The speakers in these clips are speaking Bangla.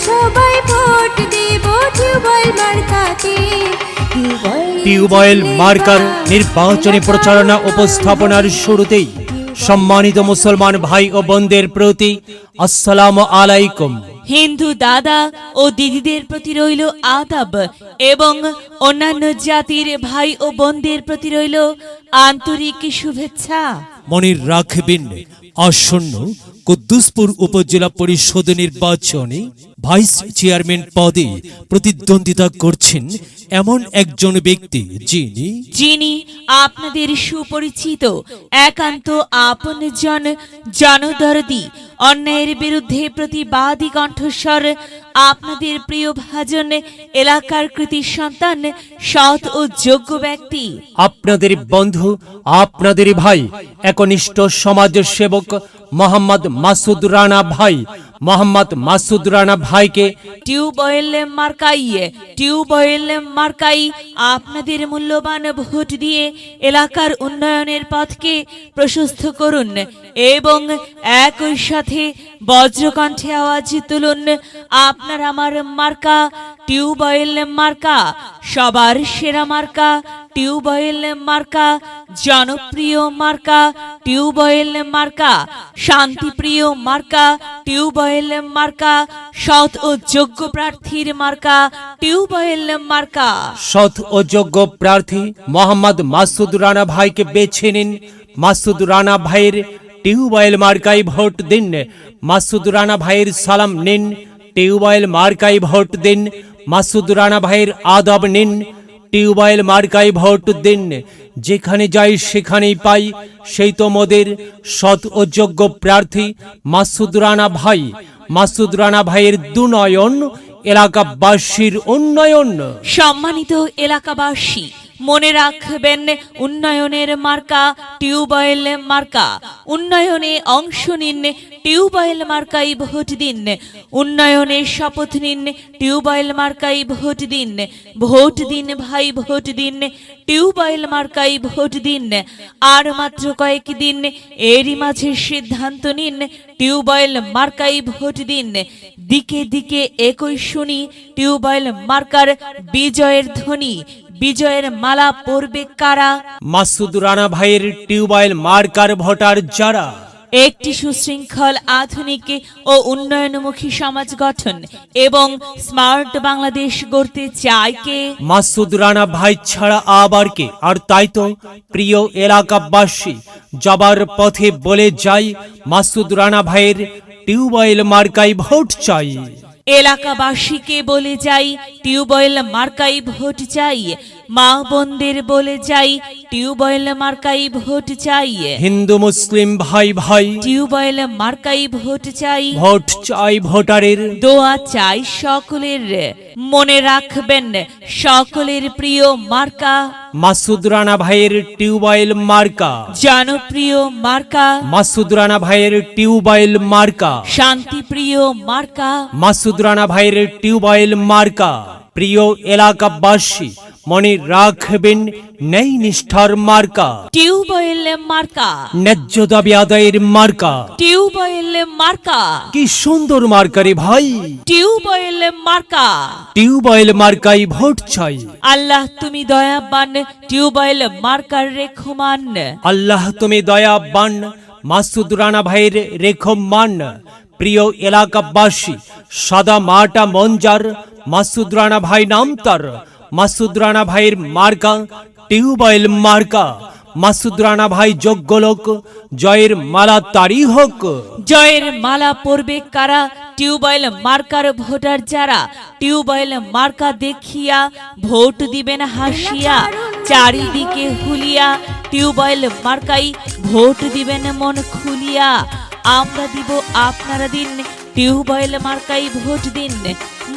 সবাই ভোট দেব টিউবওয়েল মার্কাতে। টিউবওয়েল মার্কার নির্বাচনী প্রচারণা উপস্থাপনার শুরুতেই সম্মানিত মুসলমান ভাই ও বোনদের প্রতি আসসালামু আলাইকুম। হিন্দু দাদা ও দিদিদের প্রতি রইল আদাব এবং অন্যান্য জাতির ভাই ও বোনদের প্রতি রইল আন্তরিক শুভেচ্ছা। মনে রাখবেন, আসন্ন কুদ্দুসপুর উপজেলা পরিষদ নির্বাচনে ভাইস চেয়ারম্যান পদে প্রতিদ্বন্দ্বিতা করছেন এমন একজন ব্যক্তি যিনি আপনাদের সুপরিচিত, একান্ত আপনজন, জনদরদি, অন্যায়ের বিরুদ্ধে প্রতিবাদী কণ্ঠস্বর, আপনাদের প্রিয় ভাজন, এলাকার কৃতি সন্তান, সৎ ও যোগ্য ব্যক্তি, আপনাদের বন্ধু, আপনাদের ভাই, একনিষ্ঠ সমাজ সেবক মোহাম্মদ মাসুদ রানা ভাই। মোহাম্মদ মাসুদ রানা ভাইকে টিউবওয়েল মার্কাই আপনাদের মূল্যবান ভোট দিয়ে এলাকার উন্নয়নের পথকে প্রশস্ত করুন এবং একই সাথে বজ্রকণ্ঠে আওয়াজ তুলুন, আপনার আমার মার্কা টিউবওয়েল মার্কা, সবার সেরা মার্কা টিউবওয়েল মার্কা, জনপ্রিয় মার্কা টিউবওয়েল মার্কা, শান্তিপ্রিয় মার্কা টিউবওয়েল মার্কা, সৎ ও যোগ্য প্রার্থীর মার্কা টিউবওয়েল মার্কা। সৎ ও যোগ্য প্রার্থী মোহাম্মদ মাসুদ রানা ভাইকে বেছে নিন। মাসুদ রানা ভাইয়ের টিউবওয়েল মার্কায় ভোট দিন। মাসুদ রানা ভাইয়ের সালাম নিন, টিউবওয়েল মার্কায় ভোট দিন। মাসুদ রানা ভাইয়ের আদব নিন, টিউবওয়েল মার্কায় ভোট দিন। যেখানে যাই সেখানেই পাই সেই তো মোদের সৎ ও যোগ্য প্রার্থী মাসুদ রানা ভাই। মাসুদ রানা ভাইয়ের দুনয়ন, এলাকাবাসীর উন্নয়ন। সম্মানিত এলাকাবাসী, মনে রাখবেন, উন্নয়নের মার্কা টিউবওয়েল মার্কা। উন্নয়নে অংশ নিন, টিউবওয়েল মার্কাই ভোট দিন। উন্নয়নের শপথ নিন, টিউবওয়েল মার্কাই ভোট দিন। ভোট দিন ভাই, ভোট দিন, টিউবওয়েল মার্কাই ভোট দিন। আর মাত্র কয়েকদিন, এরই মাঝে সিদ্ধান্ত নিন, টিউবওয়েল মার্কাই ভোট দিন। দিকে দিকে একই শুনি টিউবওয়েল মার্কার বিজয়ের ধ্বনি। বিজয়ের মালা পরবে কারা? মাসুদ রানা ভাইয়ের টিউবওয়েল মার্কার ভোটার যারা। একটি সুশৃঙ্খল, আধুনিক ও উন্নয়নমুখী সমাজ গঠন এবং স্মার্ট বাংলাদেশ গড়তে চায় কে? মাসুদ রানা ভাই ছাড়া আবার কে? আর তাই তো প্রিয় এলাকাবাসী, যাবার পথে বলে যাই, মাসুদ রানা ভাইয়ের টিউবওয়েল মার্কায় ভোট চাই। এলাকাবাসীকে বলে যাই, টিউবওয়েল মার্কাই ভোট চাই। মা বোনদের বলে যাই, টিউবওয়েল মার্কাই ভোট চাই। হিন্দু মুসলিম ভাই ভাই, টিউবওয়েল মার্কাই ভোট চাই। ভোট চাই ভোটারের, দোয়া চাই সকলের। মনে রাখবেন, সকলের প্রিয় মার্কা মাসুদ রানা ভাইয়ের টিউবওয়েল মার্কা। জনপ্রিয় মার্কা মাসুদ রানা ভাইয়ের টিউবওয়েল মার্কা। শান্তিপ্রিয় মার্কা মাসুদ রানা ভাইয়ের টিউবওয়েল মার্কা। প্রিয় এলাকাবাসী, মনে রাখবেন, ন্যায় নিষ্ঠার মার্কা টিউবওয়েল মার্কা। ন্যায্য দাবি আদায়ের মার্কা। টিউবওয়েল মার্কা। কি সুন্দর মার্কা রে ভাই! টিউবওয়েল মার্কা। টিউবওয়েল মার্কাই ভোট চাই। আল্লাহ তুমি দয়াবান, টিউবওয়েল মার্কার রেখমান। আল্লাহ তুমি দয়াবান, মাসুদ রানা ভাইয়ের রেখমান। প্রিয় এলাকাবাসী, সাদা মাটা মঞ্জার, মাসুদ রানা ভাই নাম তার। মাসুদ রানা ভাইয়ের মার্কা টিউবওয়েল মার্কা। মাসুদ রানা ভাই যোগ্য লোক, জয়ের মালা তারই হোক। জয়ের মালা পরবে কারা? টিউবওয়েল মার্কার ভোটার যারা। টিউবওয়েল মার্কা দেখিয়া ভোট দিবেন হাসিয়া, চারিদিকে হুলিয়া। টিউবওয়েল মার্কাই ভোট দিবেন মন খুলিয়া। আমরা দিব, আপনারা দিন, টিউবওয়েল মার্কাই ভোট দিন।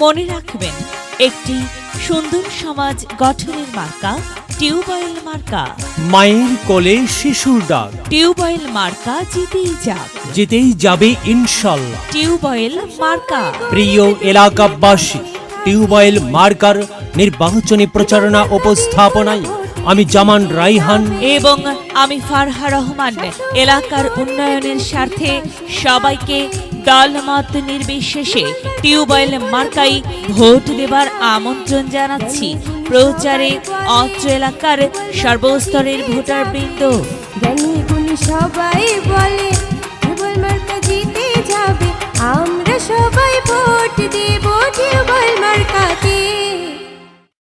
মনে রাখবেন, একটি সুন্দর সমাজ গঠনের মার্কা টিউবওয়েল মার্কা। মায়ের কোলে শিশুর ডাক, টিউবওয়েল মার্কা জিতেই যাক, জিতেই যাবে ইনশাল্লাহ। টিউবওয়েল মার্কা। প্রিয় এলাকাবাসী, টিউবওয়েল মার্কার নির্বাচনী প্রচারণা উপস্থাপনায় আমি জামান রাইহান এবং আমি ফারহা রহমান এলাকার উন্নয়নের স্বার্থে সবাইকে দলমত নির্বিশেষে টিউবওয়েল মার্কাই ভোট দেবার আমন্ত্রণ জানাচ্ছি। প্রচারে অত্র এলাকার সর্বস্তরের ভোটারবৃন্দ। জ্ঞানী গুণী সবাই বলে